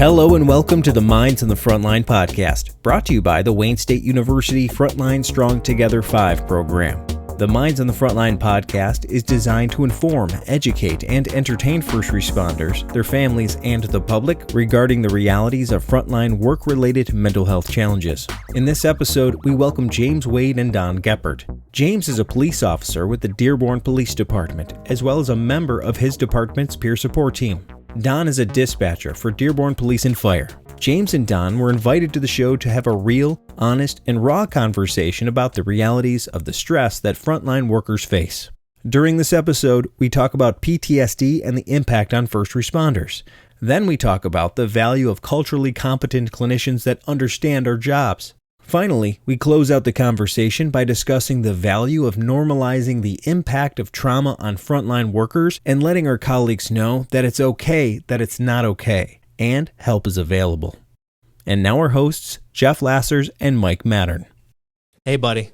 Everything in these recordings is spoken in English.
Hello and welcome to the Minds on the Frontline Podcast, brought to you by the Wayne State University Frontline Strong Together 5 program. The Minds on the Frontline Podcast is designed to inform, educate, and entertain first responders, their families, and the public regarding the realities of frontline work-related mental health challenges. In this episode, we welcome James Wade and Don Gephart. James is a police officer with the Dearborn Police Department, as well as a member of his department's peer support team. Don is a dispatcher for Dearborn Police and Fire. James and Don were invited to the show to have a real, honest, and raw conversation about the realities of the stress that frontline workers face. During this episode, we talk about PTSD and the impact on first responders. Then we talk about the value of culturally competent clinicians that understand our jobs. Finally, we close out the conversation by discussing the value of normalizing the impact of trauma on frontline workers and letting our colleagues know that it's okay that it's not okay, and help is available. And now our hosts, Jeff Lassers and Mike Mattern. Hey, buddy.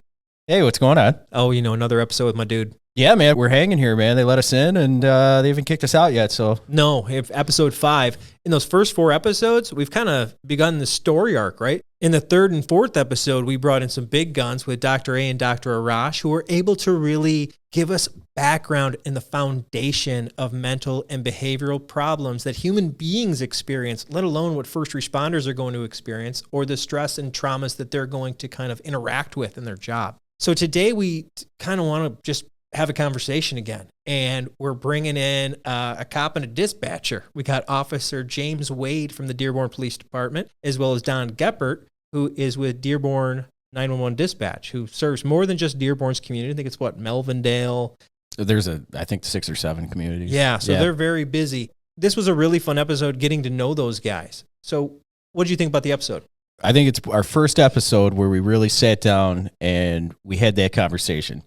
Hey, what's going on? Oh, another episode with my dude. Yeah, man, we're hanging here, man. They let us in, and they haven't kicked us out yet, so. No, if episode 5. In those first 4 episodes, we've kind of begun the story arc, right? In the 3rd and 4th episode, we brought in some big guns with Dr. A and Dr. Arash, who were able to really give us background in the foundation of mental and behavioral problems that human beings experience, let alone what first responders are going to experience, or the stress and traumas that they're going to kind of interact with in their job. So today, we kind of want to just have a conversation again. And we're bringing in a cop and a dispatcher. We got Officer James Wade from the Dearborn Police Department, as well as Don Gephart, who is with Dearborn 911 Dispatch, who serves more than just Dearborn's community. I think it's Melvindale. There's I think 6 or 7 communities. Yeah, so they're very busy. This was a really fun episode getting to know those guys. So what did you think about the episode? I think it's our first episode where we really sat down and we had that conversation,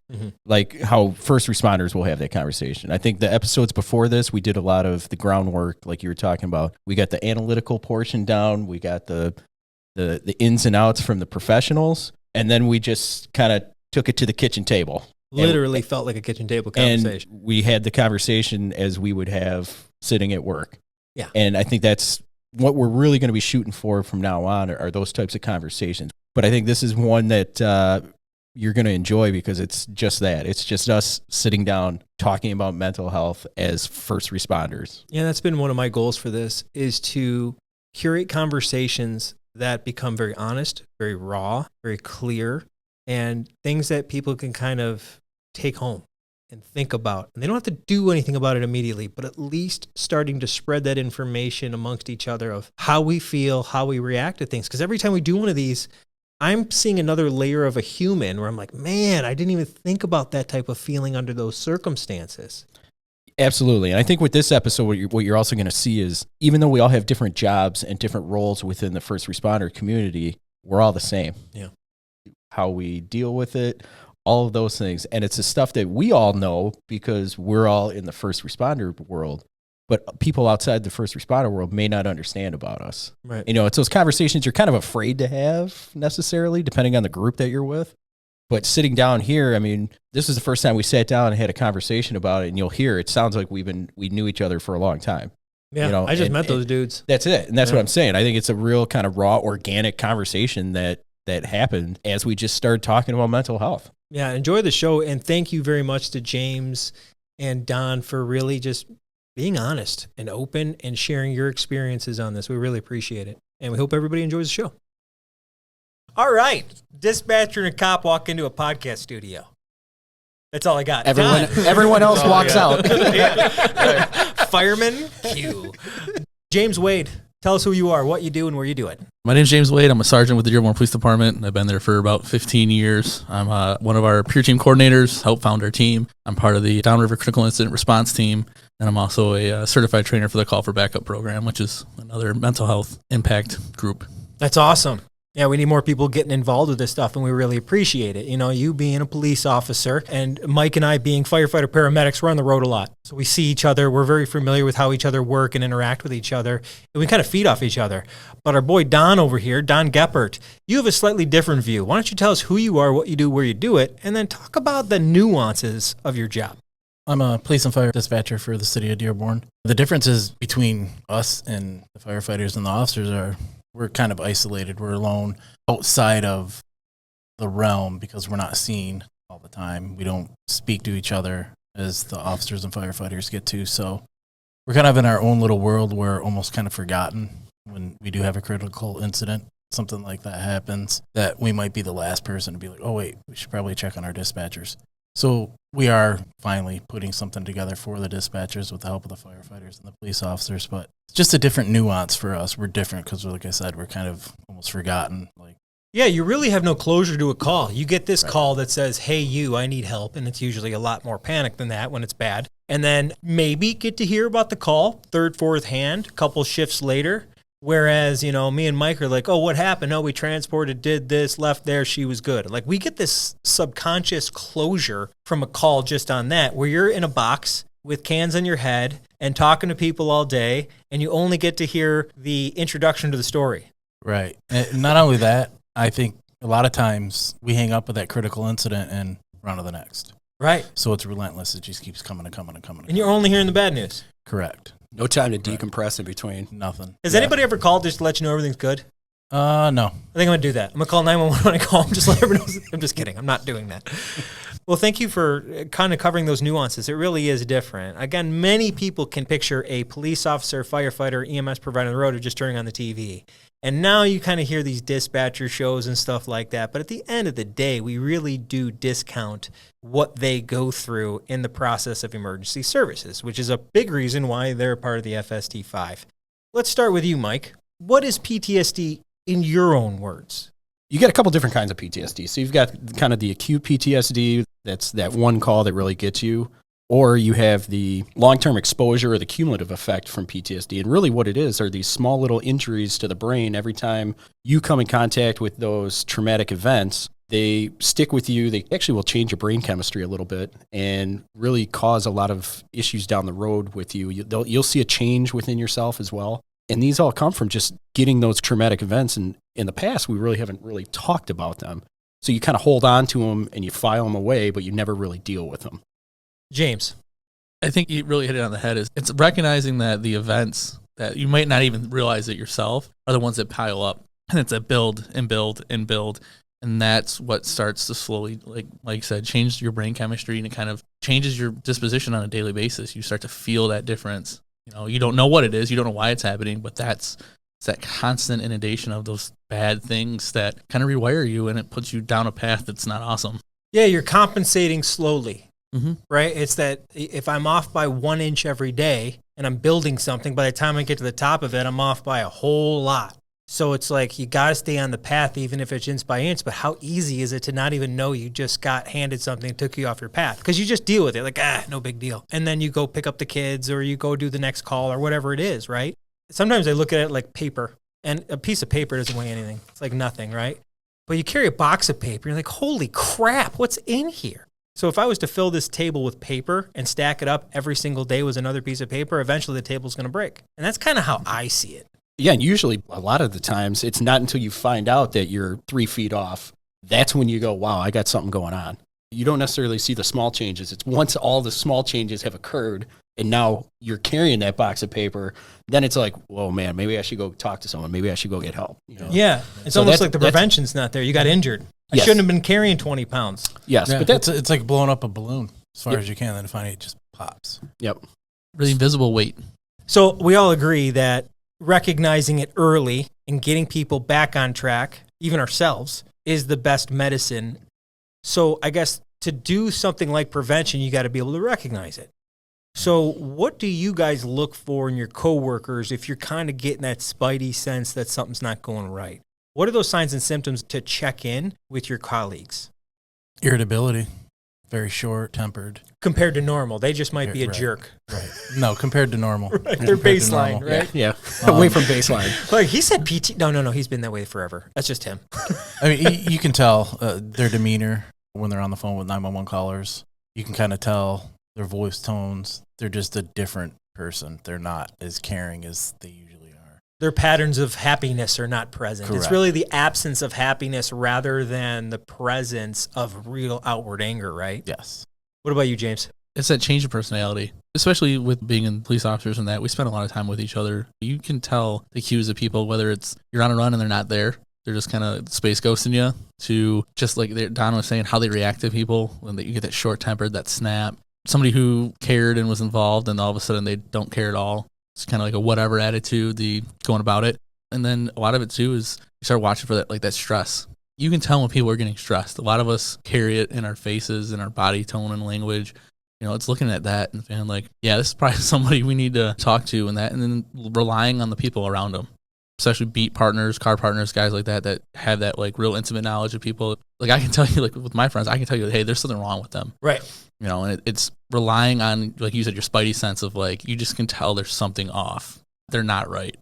like how first responders will have that conversation. I think the episodes before this, we did a lot of the groundwork, like you were talking about. We got the analytical portion down. We got the ins and outs from the professionals, and then we just kind of took it to the kitchen table. Literally felt like a kitchen table conversation. And we had the conversation as we would have sitting at work. Yeah. And I think that's what we're really going to be shooting for from now on are those types of conversations. But I think this is one that you're going to enjoy because it's just that. It's just us sitting down talking about mental health as first responders. Yeah, that's been one of my goals for this, is to curate conversations that become very honest, very raw, very clear, and things that people can kind of take home and think about. And they don't have to do anything about it immediately, but at least starting to spread that information amongst each other of how we feel, how we react to things. Because every time we do one of these, I'm seeing another layer of a human where I'm like, man, I didn't even think about that type of feeling under those circumstances. Absolutely. And I think with this episode, what you're also going to see is, even though we all have different jobs and different roles within the first responder community, we're all the same. Yeah. How we deal with it, all of those things. And it's the stuff that we all know because we're all in the first responder world, but people outside the first responder world may not understand about us. Right. It's those conversations you're kind of afraid to have necessarily, depending on the group that you're with. But sitting down here, I mean, this is the first time we sat down and had a conversation about it, and you'll hear it sounds like we knew each other for a long time. Yeah, I just met those dudes. That's it. And that's what I'm saying. I think it's a real kind of raw, organic conversation that happened as we just started talking about mental health. Yeah, enjoy the show, and thank you very much to James and Don for really just being honest and open and sharing your experiences on this. We really appreciate it, and we hope everybody enjoys the show. All right, dispatcher and a cop walk into a podcast studio. That's all I got. Everyone else walks out. Fireman, cue. James Wade, tell us who you are, what you do, and where you do it. My name's James Wade. I'm a sergeant with the Dearborn Police Department. I've been there for about 15 years. I'm one of our peer team coordinators, helped found our team. I'm part of the Downriver Critical Incident Response Team, and I'm also a certified trainer for the Call for Backup program, which is another mental health impact group. That's awesome. Yeah, we need more people getting involved with this stuff, and we really appreciate it. You being a police officer and Mike and I being firefighter paramedics, we're on the road a lot. So we see each other. We're very familiar with how each other work and interact with each other, and we kind of feed off each other. But our boy Don over here, Don Gephart, you have a slightly different view. Why don't you tell us who you are, what you do, where you do it, and then talk about the nuances of your job? I'm a police and fire dispatcher for the city of Dearborn. The differences between us and the firefighters and the officers are we're kind of isolated. We're alone outside of the realm because we're not seen all the time. We don't speak to each other as the officers and firefighters get to. So we're kind of in our own little world. We're almost kind of forgotten when we do have a critical incident. Something like that happens, that we might be the last person to be like, oh, wait, we should probably check on our dispatchers. So we are finally putting something together for the dispatchers with the help of the firefighters and the police officers, but it's just a different nuance for us. We're different because, like I said, we're kind of almost forgotten. Yeah, you really have no closure to a call. You get this call that says, hey, I need help, and it's usually a lot more panic than that when it's bad. And then maybe get to hear about the call, third, fourth hand, a couple shifts later. Whereas, me and Mike are like, oh, what happened? Oh, we transported, did this, left there, she was good. Like, we get this subconscious closure from a call just on that, where you're in a box with cans on your head and talking to people all day, and you only get to hear the introduction to the story. Right. And not only that, I think a lot of times we hang up with that critical incident and run to the next. Right. So it's relentless. It just keeps coming and coming and coming. And you're only hearing the bad news. Correct. No time to decompress in between. Nothing. Has anybody ever called just to let you know everything's good? No. I think I'm going to do that. I'm going to call 911 when I call them, just let everyone know. I'm just kidding. I'm not doing that. Well, thank you for kind of covering those nuances. It really is different. Again, many people can picture a police officer, firefighter, EMS provider on the road or just turning on the TV. And now you kind of hear these dispatcher shows and stuff like that. But at the end of the day, we really do discount what they go through in the process of emergency services, which is a big reason why they're part of the FST-5. Let's start with you, Mike. What is PTSD in your own words? You get a couple different kinds of PTSD. So you've got kind of the acute PTSD, that's that one call that really gets you. Or you have the long-term exposure or the cumulative effect from PTSD. And really what it is are these small little injuries to the brain. Every time you come in contact with those traumatic events, they stick with you. They actually will change your brain chemistry a little bit and really cause a lot of issues down the road with you. You'll see a change within yourself as well. And these all come from just getting those traumatic events. And in the past, we really haven't really talked about them. So you kind of hold on to them and you file them away, but you never really deal with them. James. I think you really hit it on the head. It's recognizing that the events that you might not even realize it yourself are the ones that pile up. And it's that build and build and build. And that's what starts to slowly, like Mike said, change your brain chemistry, and it kind of changes your disposition on a daily basis. You start to feel that difference. You don't know what it is. You don't know why it's happening, but it's that constant inundation of those bad things that kind of rewire you, and it puts you down a path that's not awesome. Yeah, you're compensating slowly. Mm-hmm. Right? It's that if I'm off by 1 inch every day and I'm building something, by the time I get to the top of it, I'm off by a whole lot. So it's like you got to stay on the path, even if it's inch by inch. But how easy is it to not even know you just got handed something and took you off your path? Because you just deal with it like, no big deal. And then you go pick up the kids or you go do the next call or whatever it is, right? Sometimes I look at it like paper, and a piece of paper doesn't weigh anything. It's like nothing, right? But you carry a box of paper, you're like, holy crap, what's in here? So if I was to fill this table with paper and stack it up every single day with another piece of paper, eventually the table's going to break. And that's kind of how I see it. Yeah, and usually a lot of the times it's not until you find out that you're 3 feet off. That's when you go, wow, I got something going on. You don't necessarily see the small changes. It's once all the small changes have occurred and now you're carrying that box of paper, then it's like, whoa, man, maybe I should go talk to someone. Maybe I should go get help. Yeah, it's almost like the prevention's not there. You got injured. I shouldn't have been carrying 20 pounds. Yes, but it's like blowing up a balloon as far as you can, then finally it just pops. Yep. Really invisible weight. So we all agree that recognizing it early and getting people back on track, even ourselves, is the best medicine. So I guess to do something like prevention, you got to be able to recognize it. So what do you guys look for in your coworkers if you're kind of getting that spidey sense that something's not going right? What are those signs and symptoms to check in with your colleagues? Irritability, very short-tempered. Compared to normal, they just might be a jerk. Right. No, compared to normal. Right. Their baseline, right? Yeah. Away from baseline. Like he said PT. No, he's been that way forever. That's just him. I mean, you can tell their demeanor when they're on the phone with 911 callers. You can kind of tell their voice tones. They're just a different person. They're not as caring as they usually are. Their patterns of happiness are not present. Correct. It's really the absence of happiness rather than the presence of real outward anger, right? Yes. What about you, James? It's that change of personality, especially with being in police officers and that. We spend a lot of time with each other. You can tell the cues of people, whether it's you're on a run and they're not there. They're just kind of space ghosting you, to just like Don was saying, how they react to people when you get that short-tempered, that snap. Somebody who cared and was involved, and all of a sudden they don't care at all. It's kind of like a whatever attitude, the going about it. And then a lot of it too is you start watching for that, like that stress. You can tell when people are getting stressed. A lot of us carry it in our faces, in our body tone and language. It's looking at that and feeling like, yeah, this is probably somebody we need to talk to, and then relying on the people around them, especially beat partners, car partners, guys like that have that like real intimate knowledge of people. Like I can tell you, like with my friends, I can tell you, hey, there's something wrong with them. Right. And it's relying on, like you said, your spidey sense of like, you just can tell there's something off. They're not right.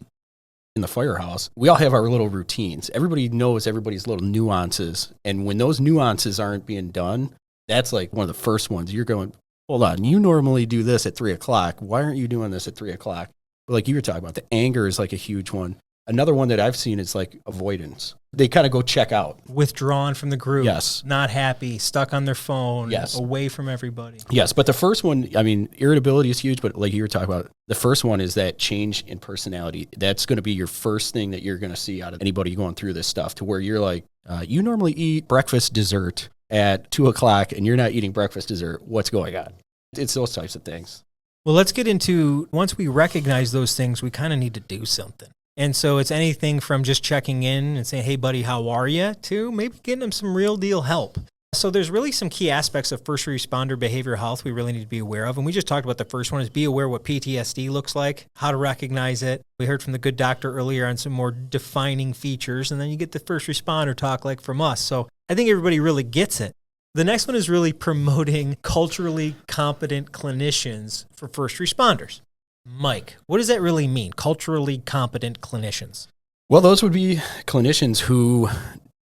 In the firehouse, we all have our little routines. Everybody knows everybody's little nuances. And when those nuances aren't being done, that's like one of the first ones. You're going, hold on, you normally do this at 3:00. Why aren't you doing this at 3:00? But like you were talking about, the anger is like a huge one. Another one that I've seen is like avoidance. They kind of go check out. Withdrawn from the group. Yes. Not happy, stuck on their phone. Yes. Away from everybody. Yes, but the first one, I mean, irritability is huge, but like you were talking about, the first one is that change in personality. That's going to be your first thing that you're going to see out of anybody going through this stuff, to where you're like, you normally eat breakfast dessert at 2:00 and you're not eating breakfast dessert. What's going on? It's those types of things. Well, let's get into, once we recognize those things, we kind of need to do something. And so it's anything from just checking in and saying, hey, buddy, how are you? To maybe getting them some real deal help. So there's really some key aspects of first responder behavioral health we really need to be aware of. And we just talked about the first one is be aware what PTSD looks like, how to recognize it. We heard from the good doctor earlier on some more defining features. And then you get the first responder talk like from us. So I think everybody really gets it. The next one is really promoting culturally competent clinicians for first responders. Mike, what does that really mean, culturally competent clinicians? Well, those would be clinicians who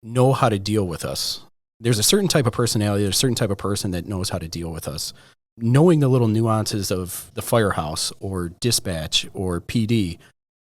know how to deal with us. There's a certain type of personality, there's a certain type of person that knows how to deal with us. Knowing the little nuances of the firehouse or dispatch or PD,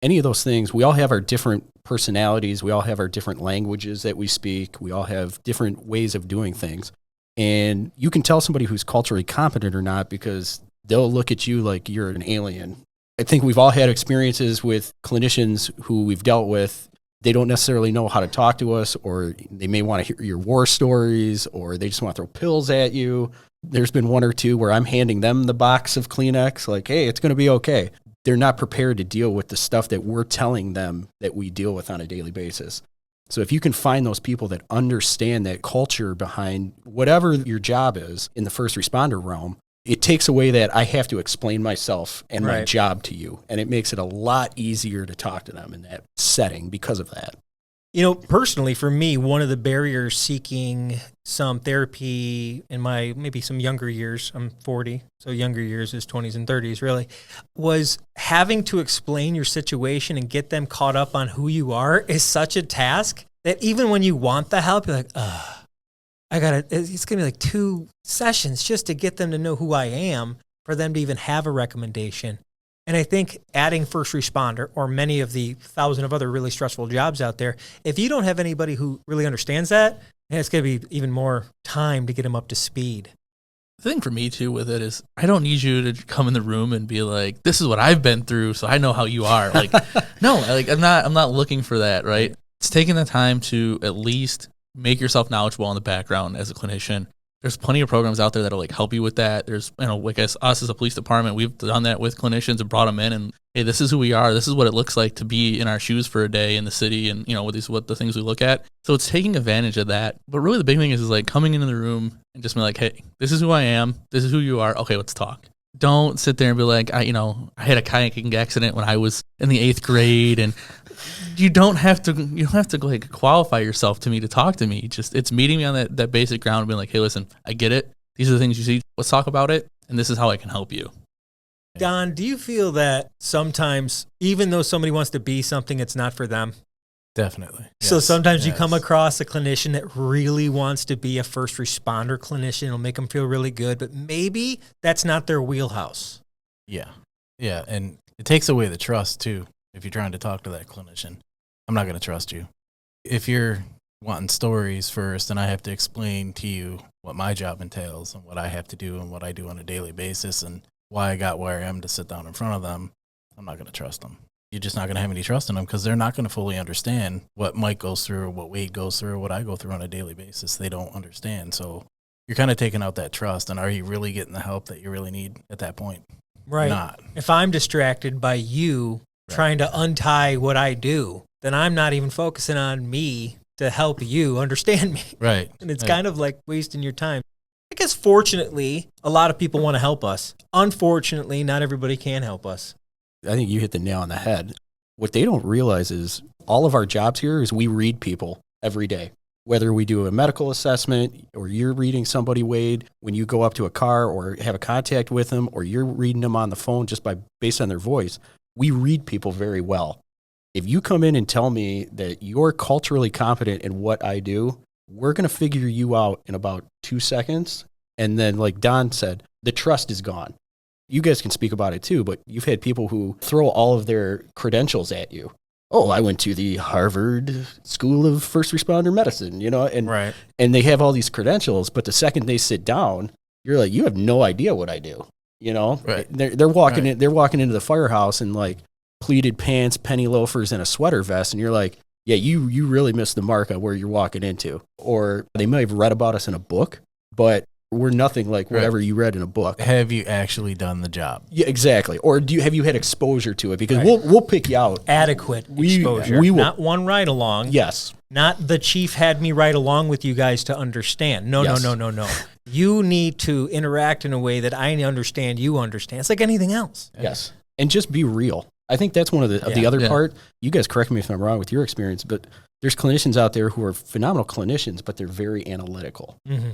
any of those things, we all have our different personalities, we all have our different languages that we speak, we all have different ways of doing things. And you can tell somebody who's culturally competent or not because they'll look at you like you're an alien. I think we've all had experiences with clinicians who we've dealt with. They don't necessarily know how to talk to us, or they may want to hear your war stories, or they just want to throw pills at you. There's been one or two where I'm handing them the box of Kleenex, like, hey, it's going to be okay. They're not prepared to deal with the stuff that we're telling them that we deal with on a daily basis. So if you can find those people that understand that culture behind whatever your job is in the first responder realm, it takes away that I have to explain myself and my job to you. And it makes it a lot easier to talk to them in that setting because of that. Personally, for me, one of the barriers seeking some therapy in my maybe some younger years, I'm 40, so younger years is 20s and 30s really, was having to explain your situation and get them caught up on who you are is such a task that even when you want the help, you're like, it's going to be like 2 sessions just to get them to know who I am, for them to even have a recommendation. And I think adding first responder, or many of the 1,000 of other really stressful jobs out there, if you don't have anybody who really understands that, it's going to be even more time to get them up to speed. The thing for me too with it is I don't need you to come in the room and be like, this is what I've been through, so I know how you are. Like, no, like I'm not looking for that, right? It's taking the time to at least make yourself knowledgeable in the background as a clinician. There's plenty of programs out there that'll like help you with that. There's, like us as a police department, we've done that with clinicians and brought them in and, hey, this is who we are. This is what it looks like to be in our shoes for a day in the city, and what the things we look at. So it's taking advantage of that. But really the big thing is like coming into the room and just be like, hey, this is who I am. This is who you are. Okay, let's talk. Don't sit there and be like, I had a kayaking accident when I was in the 8th grade, and you don't have to like qualify yourself to me to talk to me. Just it's meeting me on that basic ground and being like, hey, listen, I get it. These are the things you see. Let's talk about it, and this is how I can help you. Don, do you feel that sometimes, even though somebody wants to be something, it's not for them? Definitely. So sometimes you come across a clinician that really wants to be a first responder clinician. It'll make them feel really good, but maybe that's not their wheelhouse. Yeah. Yeah. And it takes away the trust too. If you're trying to talk to that clinician, I'm not going to trust you. If you're wanting stories first, and I have to explain to you what my job entails and what I have to do and what I do on a daily basis and why I got where I am to sit down in front of them, I'm not going to trust them. You're just not going to have any trust in them because they're not going to fully understand what Mike goes through, what Wade goes through, what I go through on a daily basis. They don't understand. So you're kind of taking out that trust. And are you really getting the help that you really need at that point? Right. Not. If I'm distracted by you trying to untie what I do, then I'm not even focusing on me to help you understand me. Right. And it's kind of like wasting your time. I guess fortunately, a lot of people want to help us. Unfortunately, not everybody can help us. I think you hit the nail on the head. What they don't realize is all of our jobs here is we read people every day. Whether we do a medical assessment or you're reading somebody, Wade, when you go up to a car or have a contact with them or you're reading them on the phone just based on their voice, we read people very well. If you come in and tell me that you're culturally competent in what I do, we're going to figure you out in about 2 seconds. And then, like Don said, the trust is gone. You guys can speak about it too, but you've had people who throw all of their credentials at you. Oh, I went to the Harvard School of First Responder Medicine, and they have all these credentials, but the second they sit down, you're like, you have no idea what I do, Right. They're walking in, they're walking into the firehouse in like pleated pants, penny loafers, and a sweater vest, and you're like, yeah, you really missed the mark on where you're walking into. Or they may have read about us in a book, but we're nothing like whatever you read in a book. Have you actually done the job? Yeah, exactly. Or have you had exposure to it? Because we'll pick you out. Adequate exposure. We will, not one ride along. Yes. Not the chief had me ride along with you guys to understand. No. You need to interact in a way that I understand you understand. It's like anything else. Yes. And just be real. I think that's one of the other part. You guys correct me if I'm wrong with your experience, but there's clinicians out there who are phenomenal clinicians, but they're very analytical. Mm-hmm.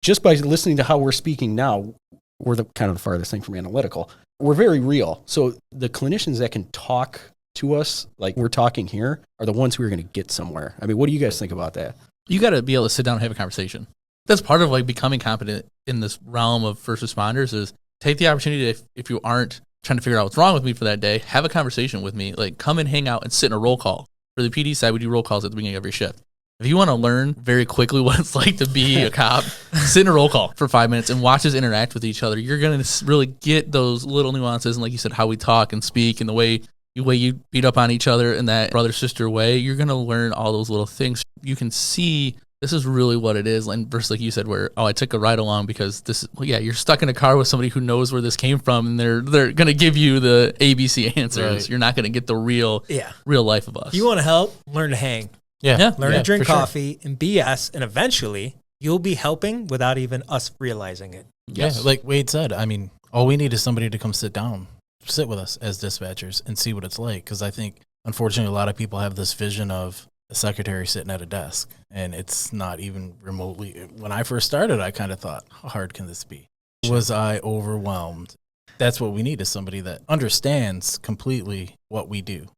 Just by listening to how we're speaking now, we're the kind of the farthest thing from analytical. We're very real. So the clinicians that can talk to us like we're talking here are the ones who are going to get somewhere. I mean, what do you guys think about that? You got to be able to sit down and have a conversation. That's part of like becoming competent in this realm of first responders is take the opportunity to, if you aren't trying to figure out what's wrong with me for that day, have a conversation with me. Like come and hang out and sit in a roll call. For the PD side, we do roll calls at the beginning of every shift. If you want to learn very quickly what it's like to be a cop, sit in a roll call for 5 minutes and watch us interact with each other. You're going to really get those little nuances and, like you said, how we talk and speak and the way you beat up on each other in that brother-sister way. You're going to learn all those little things. You can see this is really what it is. And versus like you said, where, I took a ride along because this, you're stuck in a car with somebody who knows where this came from and they're going to give you the ABC answers. Right. You're not going to get the real life of us. If you want to help, learn to hang. Learn to drink coffee and BS, and eventually you'll be helping without even us realizing it. Yes. Yeah, like Wade said, I mean, all we need is somebody to come sit with us as dispatchers and see what it's like. Because I think, unfortunately, a lot of people have this vision of a secretary sitting at a desk, and it's not even remotely. When I first started, I kind of thought, how hard can this be? Was I overwhelmed? That's what we need is somebody that understands completely what we do,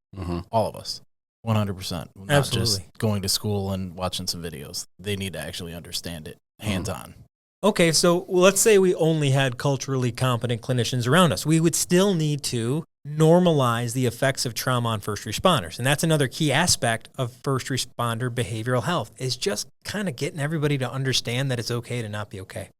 all of us. 100%. Not just going to school and watching some videos. They need to actually understand it hands-on. Okay, so let's say we only had culturally competent clinicians around us. We would still need to normalize the effects of trauma on first responders. And that's another key aspect of first responder behavioral health is just kind of getting everybody to understand that it's okay to not be okay.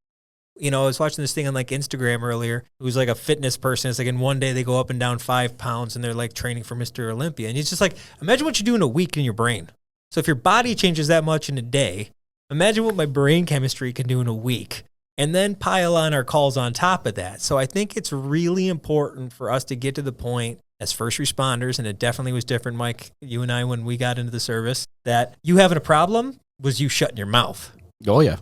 I was watching this thing on like Instagram earlier. It was like a fitness person. It's like in one day they go up and down 5 pounds and they're like training for Mr. Olympia. And it's just like, imagine what you do in a week in your brain. So if your body changes that much in a day, imagine what my brain chemistry can do in a week. And then pile on our calls on top of that. So I think it's really important for us to get to the point as first responders, and it definitely was different, Mike, you and I, when we got into the service, that you having a problem was you shutting your mouth. Oh, yeah.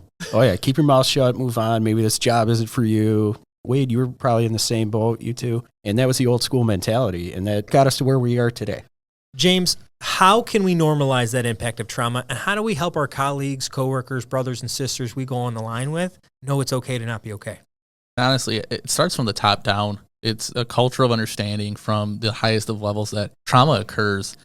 Keep your mouth shut, move on. Maybe this job isn't for you. Wade, you were probably in the same boat, you too. And that was the old school mentality, and that got us to where we are today. James, how can we normalize that impact of trauma, and how do we help our colleagues, coworkers, brothers and sisters we go on the line with know it's okay to not be okay? Honestly, it starts from the top down. It's a culture of understanding from the highest of levels that trauma occurs.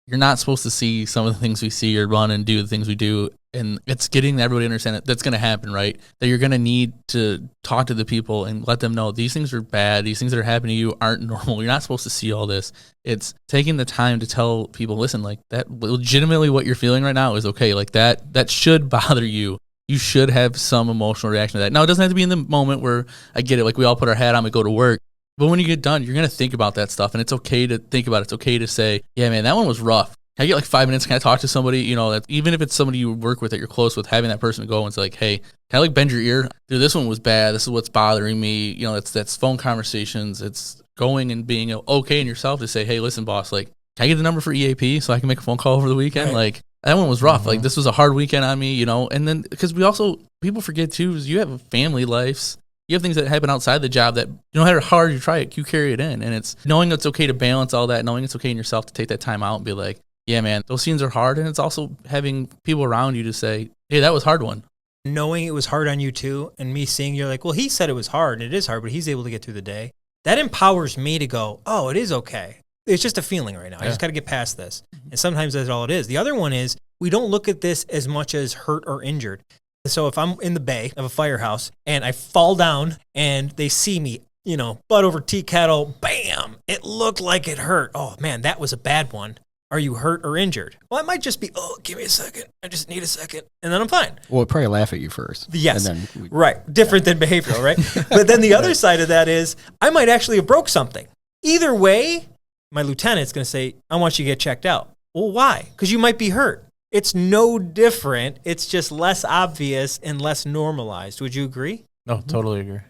you're not supposed to see some of the things we see or run and do the things we do. And it's getting everybody to understand that that's going to happen, right? That you're going to need to talk to the people and let them know these things are bad. These things that are happening to you aren't normal. You're not supposed to see all this. It's taking the time to tell people, listen, like that legitimately what you're feeling right now is okay. Like that should bother you. You should have some emotional reaction to that. Now, it doesn't have to be in the moment where I get it. Like we all put our hat on, we go to work. But when you get done, you're going to think about that stuff. And it's okay to think about it. It's okay to say, yeah, man, that one was rough. Can I get like 5 minutes? Can I talk to somebody? You know, that even if it's somebody you work with that you're close with, having that person go and say like, hey, can I like bend your ear? Dude, this one was bad. This is what's bothering me. You know, that's phone conversations. It's going and being okay in yourself to say, hey, listen, boss, like, can I get the number for EAP so I can make a phone call over the weekend? Right. Like, that one was rough. Mm-hmm. Like, this was a hard weekend on me, you know? And then, because people forget too, is you have family lives. You have things that happen outside the job that no matter how hard you try it, you carry it in. And it's knowing it's okay to balance all that, knowing it's okay in yourself to take that time out and be like, yeah, man, those scenes are hard. And it's also having people around you to say, hey, that was a hard one. Knowing it was hard on you too, and me seeing you're like, well, he said it was hard, and it is hard, but he's able to get through the day. That empowers me to go, oh, it is okay. It's just a feeling right now. I just got to get past this. And sometimes that's all it is. The other one is we don't look at this as much as hurt or injured. So if I'm in the bay of a firehouse and I fall down and they see me, you know, butt over tea kettle, bam, it looked like it hurt. Oh, man, that was a bad one. Are you hurt or injured? Well, it might just be, oh, give me a second. I just need a second. And then I'm fine. Well, we'll probably laugh at you first. Yes. And then right. Different than behavioral, right? But then the other side of that is I might actually have broke something. Either way, my lieutenant's going to say, I want you to get checked out. Well, why? Because you might be hurt. It's no different. It's just less obvious and less normalized. Would you agree? No, totally agree.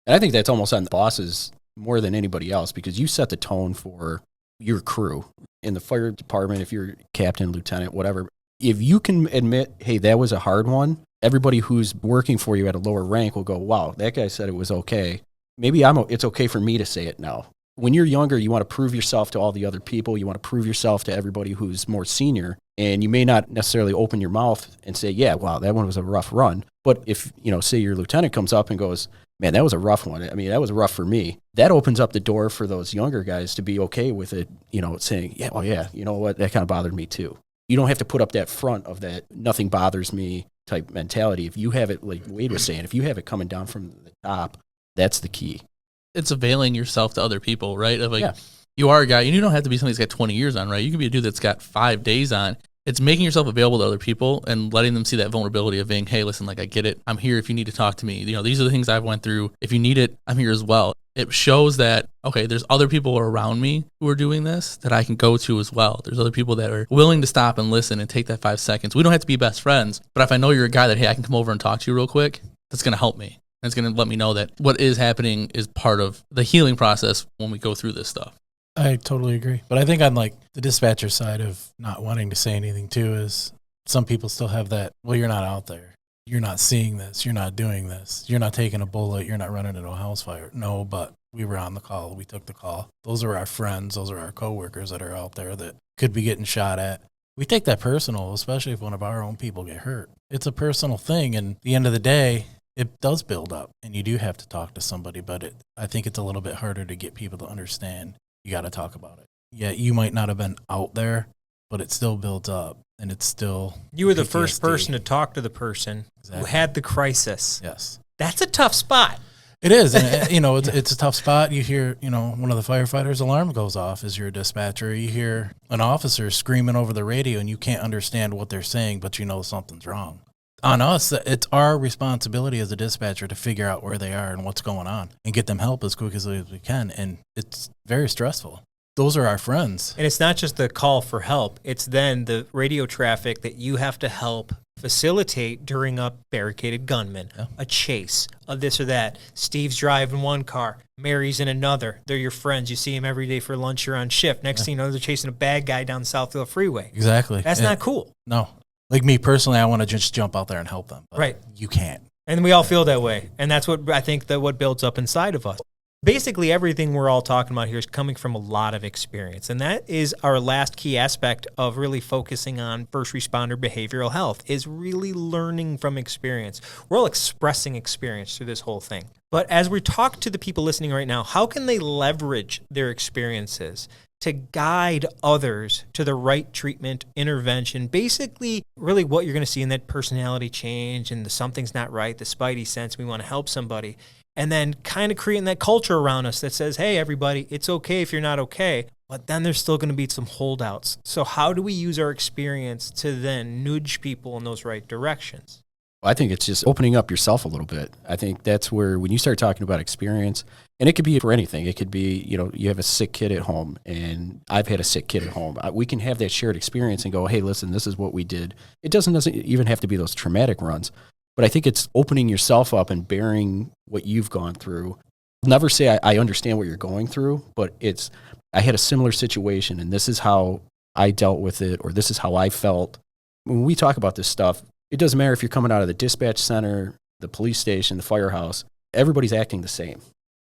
And I think that's almost on the bosses more than anybody else because you set the tone for your crew. In the fire department, if you're captain, lieutenant, whatever, if you can admit, hey, that was a hard one, everybody who's working for you at a lower rank will go, wow, that guy said it was okay. Maybe it's okay for me to say it now. When you're younger, you want to prove yourself to all the other people. You want to prove yourself to everybody who's more senior. And you may not necessarily open your mouth and say, yeah, wow, that one was a rough run. But if, you know, say your lieutenant comes up and goes, man, that was a rough one. I mean, that was rough for me. That opens up the door for those younger guys to be okay with it, you know, saying, yeah, well, yeah, you know what, that kind of bothered me too. You don't have to put up that front of that nothing bothers me type mentality. If you have it, like Wade was saying, if you have it coming down from the top, that's the key. It's availing yourself to other people, right? Of like, you are a guy, and you don't have to be somebody that's got 20 years on, right? You can be a dude that's got 5 days on. It's making yourself available to other people and letting them see that vulnerability of being, hey, listen, like I get it. I'm here if you need to talk to me. You know, these are the things I've went through. If you need it, I'm here as well. It shows that, okay, there's other people around me who are doing this that I can go to as well. There's other people that are willing to stop and listen and take that 5 seconds. We don't have to be best friends, but if I know you're a guy that, hey, I can come over and talk to you real quick, that's going to help me. And it's going to let me know that what is happening is part of the healing process when we go through this stuff. I totally agree. But I think on like the dispatcher side of not wanting to say anything too is some people still have that, well, you're not out there. You're not seeing this. You're not doing this. You're not taking a bullet. You're not running into a house fire. No, but we were on the call. We took the call. Those are our friends. Those are our coworkers that are out there that could be getting shot at. We take that personal, especially if one of our own people get hurt. It's a personal thing. And at the end of the day, it does build up and you do have to talk to somebody, but I think it's a little bit harder to get people to understand. You got to talk about it. Yeah, you might not have been out there, but it still builds up, and it's still you were the first person to talk to the person who had the crisis. Yes, that's a tough spot. It is, and you know it's a tough spot. You hear, you know, one of the firefighters' alarm goes off as you're a dispatcher. You hear an officer screaming over the radio, and you can't understand what they're saying, but you know something's wrong. On us, it's our responsibility as a dispatcher to figure out where they are and what's going on and get them help as quick as we can. And it's very stressful. Those are our friends. And it's not just the call for help. It's then the radio traffic that you have to help facilitate during a barricaded gunman, a chase, a this or that. Steve's driving one car, Mary's in another. They're your friends. You see him every day for lunch. You're on shift. Next thing you know, they're chasing a bad guy down the Southfield Freeway. Exactly. That's not cool. No. Like me personally, I want to just jump out there and help them. But right. You can't. And we all feel that way. And that's what I think that what builds up inside of us. Basically, everything we're all talking about here is coming from a lot of experience. And that is our last key aspect of really focusing on first responder behavioral health is really learning from experience. We're all expressing experience through this whole thing. But as we talk to the people listening right now, how can they leverage their experiences to guide others to the right treatment intervention. Basically, really what you're going to see in that personality change and the something's not right, the spidey sense, we want to help somebody. And then kind of creating that culture around us that says, hey, everybody, it's okay if you're not okay. But then there's still going to be some holdouts. So how do we use our experience to then nudge people in those right directions? I think it's just opening up yourself a little bit. I think that's where when you start talking about experience, and it could be for anything. It could be, you have a sick kid at home, and I've had a sick kid at home. We can have that shared experience and go, hey, listen, this is what we did. It doesn't even have to be those traumatic runs. But I think it's opening yourself up and bearing what you've gone through. Never say I understand what you're going through, but I had a similar situation, and this is how I dealt with it, or this is how I felt. When we talk about this stuff, it doesn't matter if you're coming out of the dispatch center, the police station, the firehouse, everybody's acting the same.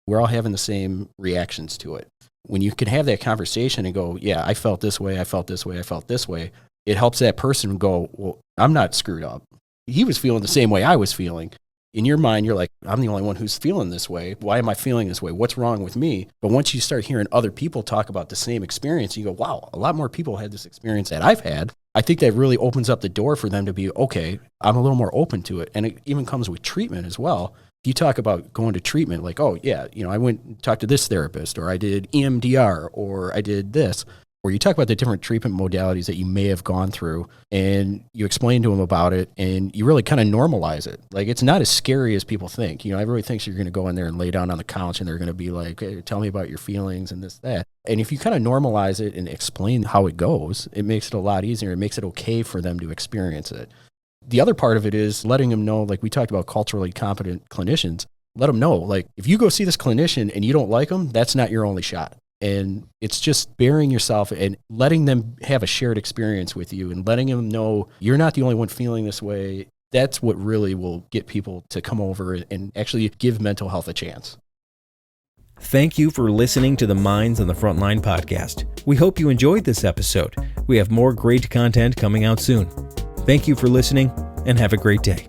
We're all having the same reactions to it. When you can have that conversation and go, yeah, I felt this way, I felt this way, I felt this way, it helps that person go, well, I'm not screwed up. He was feeling the same way I was feeling. In your mind, you're like, I'm the only one who's feeling this way. Why am I feeling this way? What's wrong with me? But once you start hearing other people talk about the same experience, you go, wow, a lot more people had this experience that I've had. I think that really opens up the door for them to be, okay, I'm a little more open to it. And it even comes with treatment as well. If you talk about going to treatment, like, oh, yeah, I went and talked to this therapist, or I did EMDR, or I did this. Or you talk about the different treatment modalities that you may have gone through, and you explain to them about it, and you really kind of normalize it. Like, it's not as scary as people think. Everybody thinks you're going to go in there and lay down on the couch, and they're going to be like, hey, tell me about your feelings and this, that. And if you kind of normalize it and explain how it goes, it makes it a lot easier. It makes it okay for them to experience it. The other part of it is letting them know, like we talked about culturally competent clinicians, let them know, like, if you go see this clinician and you don't like them, that's not your only shot. And it's just bearing yourself and letting them have a shared experience with you and letting them know you're not the only one feeling this way. That's what really will get people to come over and actually give mental health a chance. Thank you for listening to the Minds on the Frontline podcast. We hope you enjoyed this episode. We have more great content coming out soon. Thank you for listening, and have a great day.